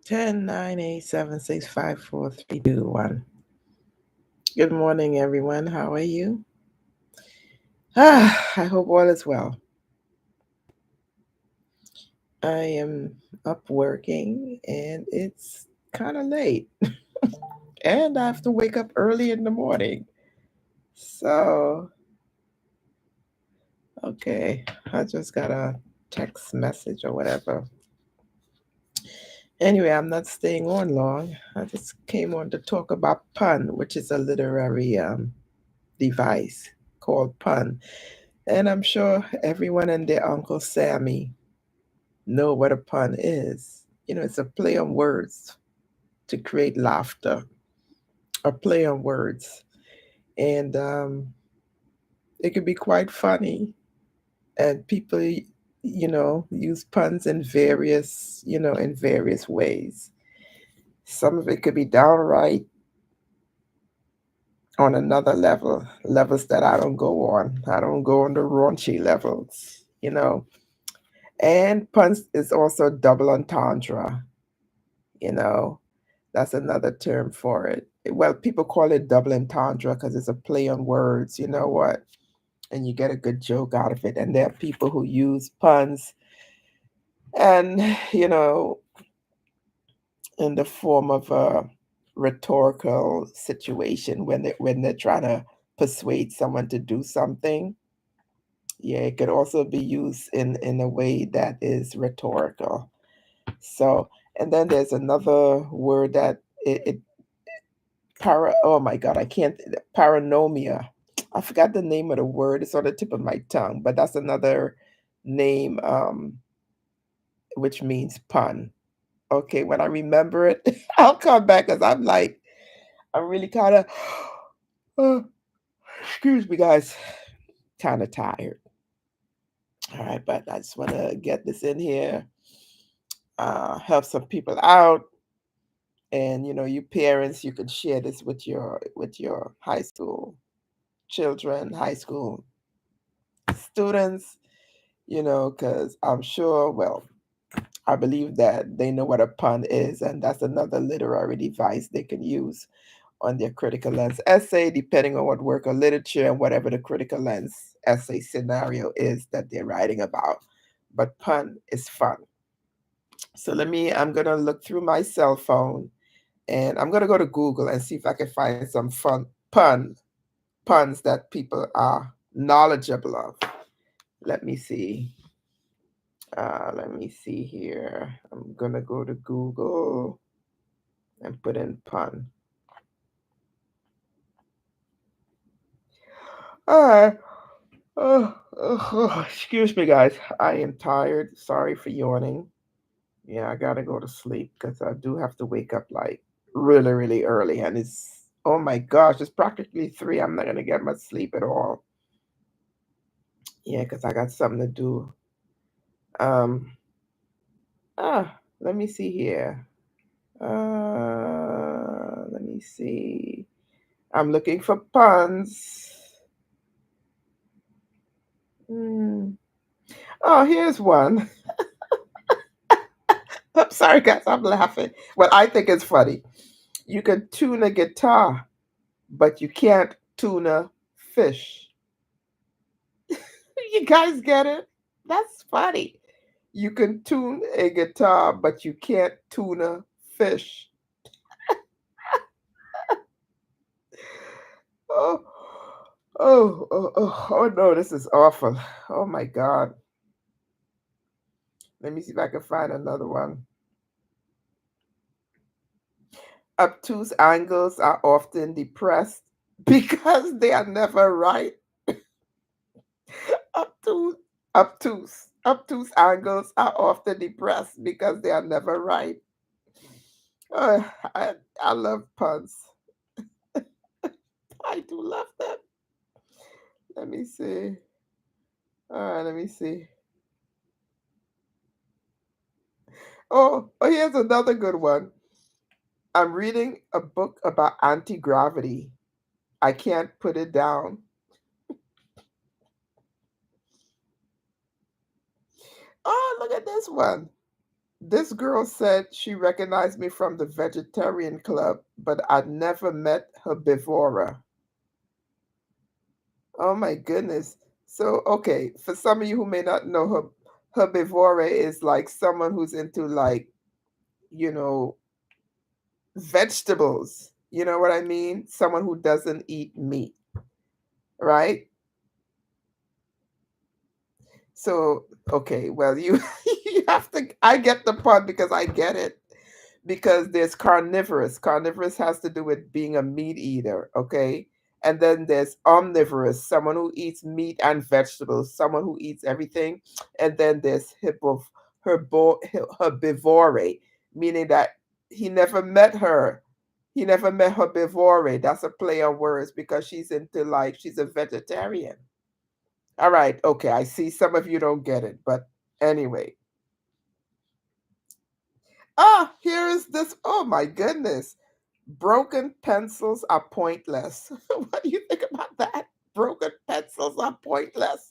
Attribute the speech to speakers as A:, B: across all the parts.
A: 10 9 8 7 6 5 4 3 2 1. Good morning, everyone. How are you? I hope all is well. I am up working and it's kind of late, and I have to wake up early in the morning. So, okay, I just got a text message or whatever. Anyway, I'm not staying on long. I just came on to talk about pun, which is a literary device called pun. And I'm sure everyone and their Uncle Sammy know what a pun is. It's a play on words to create laughter, a play on words. And it can be quite funny. And people, use puns in various ways. Some of it could be downright on another level, levels that I don't go on. I don't go on the raunchy levels. And puns is also double entendre, you know. That's another term for it. Well, people call it double entendre because it's a play on words, you know what? And you get a good joke out of it. And there are people who use puns and, you know, in the form of a rhetorical situation when they're trying to persuade someone to do something. Yeah, it could also be used in a way that is rhetorical. So, and then there's another word that it oh my god, I can't, paranomia. I forgot the name of the word. It's on the tip of my tongue, but that's another name, which means pun. Okay, when I remember it, I'll come back because I'm really kind of, oh, excuse me, guys, kind of tired. All right, but I just want to get this in here, help some people out, and you parents, you can share this with your high school children, high school students, because I'm sure, well, I believe that they know what a pun is, and that's another literary device they can use on their critical lens essay, depending on what work of literature and whatever the critical lens essay scenario is that they're writing about. But pun is fun. So I'm going to look through my cell phone and I'm going to go to Google and see if I can find some fun puns that people are knowledgeable of. Let me see. Let me see here. I'm gonna go to Google and put in pun. All right. Excuse me, guys. I am tired. Sorry for yawning. Yeah, I gotta go to sleep because I do have to wake up like really, really early, and it's, oh my gosh, it's practically 3. I'm not gonna get much sleep at all. Yeah, because I got something to do. Um. Let me see here. Let me see. I'm looking for puns. Hmm. Oh, here's one. I'm sorry, guys. I'm laughing. Well, I think it's funny. You can tune a guitar, but you can't tune a fish. You guys get it? That's funny. You can tune a guitar, but you can't tune a fish. Oh, oh no, this is awful. Oh my God. Let me see if I can find another one. Obtuse angles are often depressed because they are never right. Obtuse, obtuse angles are often depressed because they are never right. Uh, I, I love puns. I do love them. Let me see. All right, let me see. Oh, here's another good one. I'm reading a book about anti gravity. I can't put it down. Oh, look at this one. This girl said she recognized me from the vegetarian club, but I'd never met herbivora. Oh my goodness. So, okay, for some of you who may not know, herbivora is like someone who's into like, you know, vegetables. You know what I mean? Someone who doesn't eat meat, right? So, okay, well, you you have to I get the part because I get it. Because there's carnivorous. Carnivorous has to do with being a meat eater, okay? And then there's omnivorous, someone who eats meat and vegetables, someone who eats everything. And then there's herbivore, meaning that he never met her. He never met herbivore. That's a play on words because she's into like she's a vegetarian. All right, okay, I see some of you don't get it, but anyway. Ah, here is this. Oh my goodness. Broken pencils are pointless. What do you think about that? Broken pencils are pointless.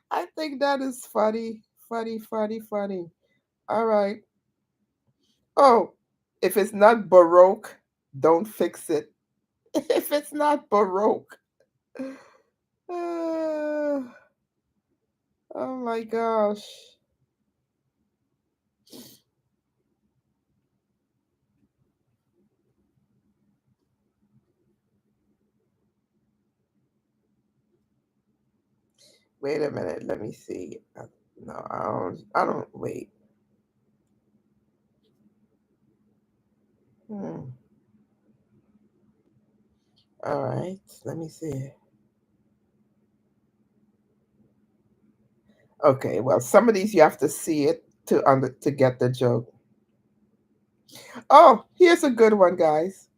A: I think that is funny. Funny, funny, funny. All right. Oh, if it's not Baroque, don't fix it. If it's not Baroque. Uh, oh my gosh. Wait a minute. Let me see. No, I don't. Wait. Hmm. All right. Let me see. Okay, well, some of these you have to see it to get the joke. Oh, here's a good one, guys.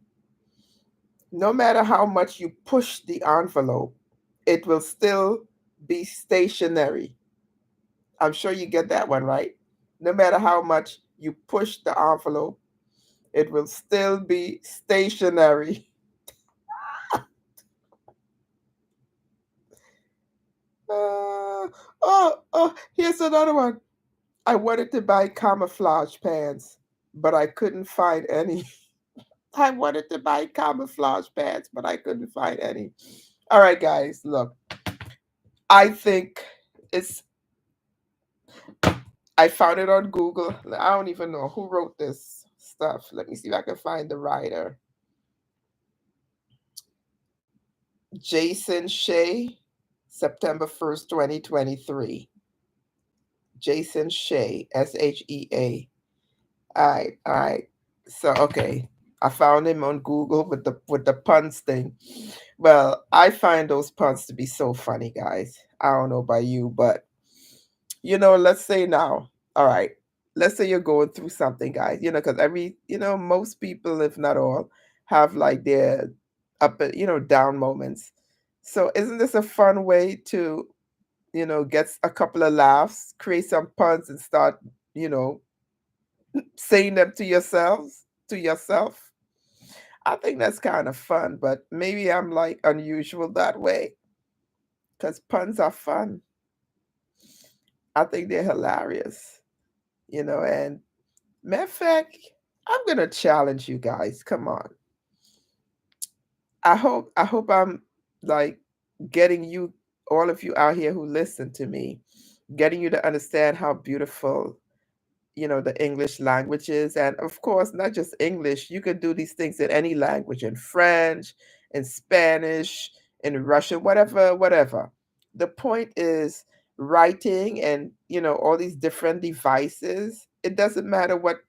A: No matter how much you push the envelope, it will still be stationary. I'm sure you get that one right. No matter how much you push the envelope, it will still be stationary. Here's another one. I wanted to buy camouflage pants, but I couldn't find any. I wanted to buy camouflage pants, but I couldn't find any. All right, guys, look. I think it's I found it on Google. I don't even know who wrote this stuff. Let me see if I can find the writer. Jason Shea, September 1st, 2023. Jason Shea, Shea. All right, all right. So okay, I found him on Google with the puns thing. Well, I find those puns to be so funny, guys. I don't know about you, but let's say now, all right, let's say you're going through something, guys. Because most people, if not all, have like their down moments. So isn't this a fun way to get a couple of laughs, create some puns, and start you know saying them to yourself. I think that's kind of fun, but maybe I'm like unusual that way because puns are fun. I think they're hilarious, and matter of fact, I'm gonna challenge you guys. Come on. I hope I'm like getting you all of you out here who listen to me, getting you to understand how beautiful the English languages. And of course, not just English, you could do these things in any language, in French, in Spanish, in Russian, whatever, whatever. The point is writing and, all these different devices. It doesn't matter what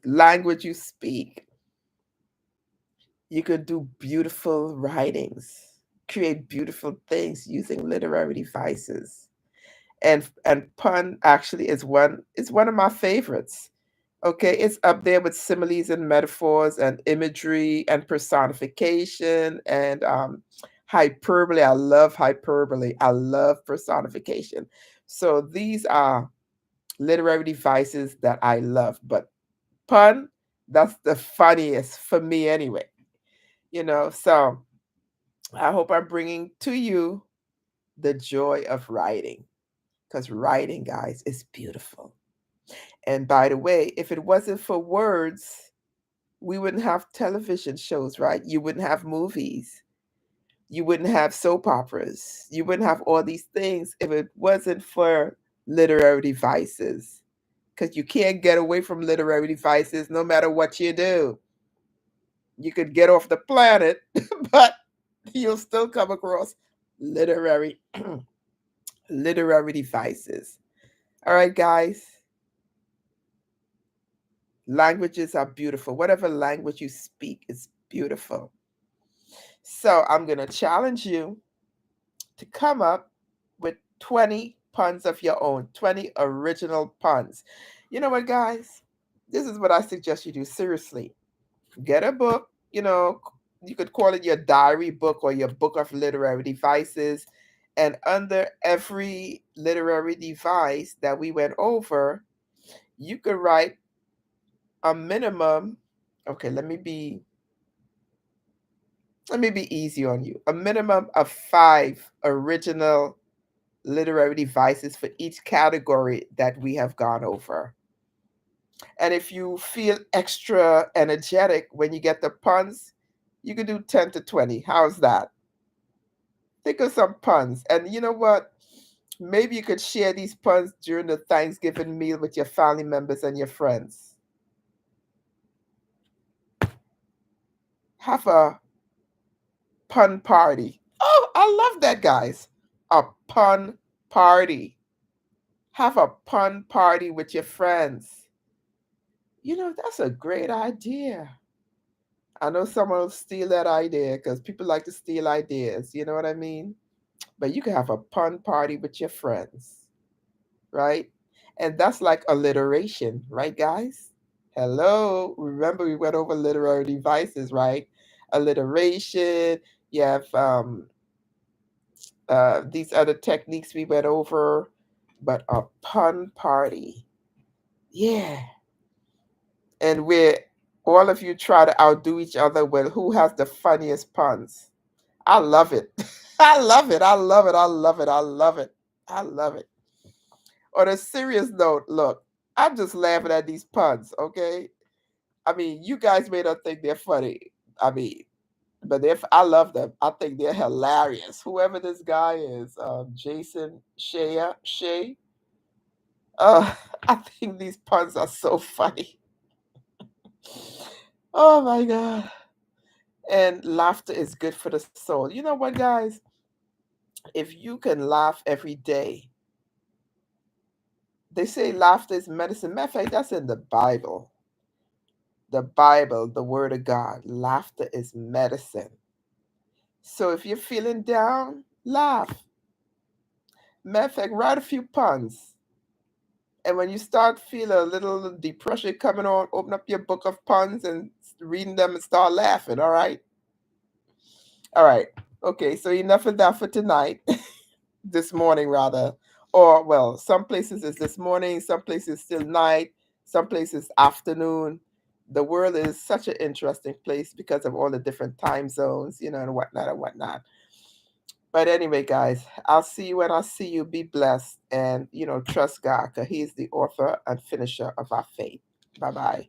A: language you speak, you could do beautiful writings, create beautiful things using literary devices. And pun actually is one of my favorites. Okay, it's up there with similes and metaphors and imagery and personification and hyperbole. I love hyperbole. I love personification. So these are literary devices that I love. But pun, that's the funniest for me anyway. So I hope I'm bringing to you the joy of writing because writing, guys, is beautiful. And by the way, if it wasn't for words, we wouldn't have television shows, right? You wouldn't have movies. You wouldn't have soap operas. You wouldn't have all these things if it wasn't for literary devices. Because you can't get away from literary devices no matter what you do. You could get off the planet, but you'll still come across literary literary devices. All right, guys. Languages are beautiful. Whatever language you speak is beautiful. So I'm going to challenge you to come up with 20 puns of your own, 20 original puns. You know what, guys? This is what I suggest you do. Seriously, get a book, you could call it your diary book or your book of literary devices. And under every literary device that we went over, you could write a minimum. Okay, let me be easy on you. A minimum of 5 original literary devices for each category that we have gone over. And if you feel extra energetic when you get the puns, you could do 10 to 20. How's that? Think of some puns. And you know what? Maybe you could share these puns during the Thanksgiving meal with your family members and your friends. Have a pun party. Oh, I love that, guys. A pun party. Have a pun party with your friends. That's a great idea. I know someone will steal that idea because people like to steal ideas. You know what I mean? But you can have a pun party with your friends, right? And that's like alliteration, right, guys? Hello. Remember, we went over literary devices, right? Alliteration. You have these other techniques we went over, but a pun party. Yeah. And where all of you try to outdo each other with who has the funniest puns. I love it. I love it. I love it. I love it. I love it. I love it. On a serious note, look, I'm just laughing at these puns, okay? I mean, you guys may not think they're funny. I mean, but I love them. I think they're hilarious. Whoever this guy is, Jason Shea. Uh, I think these puns are so funny. Oh my god! And laughter is good for the soul. You know what, guys? If you can laugh every day, they say laughter is medicine. Matter of fact, that's in the Bible. The Bible, the Word of God. Laughter is medicine. So if you're feeling down, laugh. Matter of fact, write a few puns. And when you start feeling a little depression coming on, open up your book of puns and reading them and start laughing, all right? All right. Okay, so enough of that for tonight. This morning, rather. Or, well, some places it's this morning, some places still night, some places afternoon. The world is such an interesting place because of all the different time zones, and whatnot and whatnot. But anyway, guys, I'll see you when I see you. Be blessed and, trust God because He's the author and finisher of our faith. Bye bye.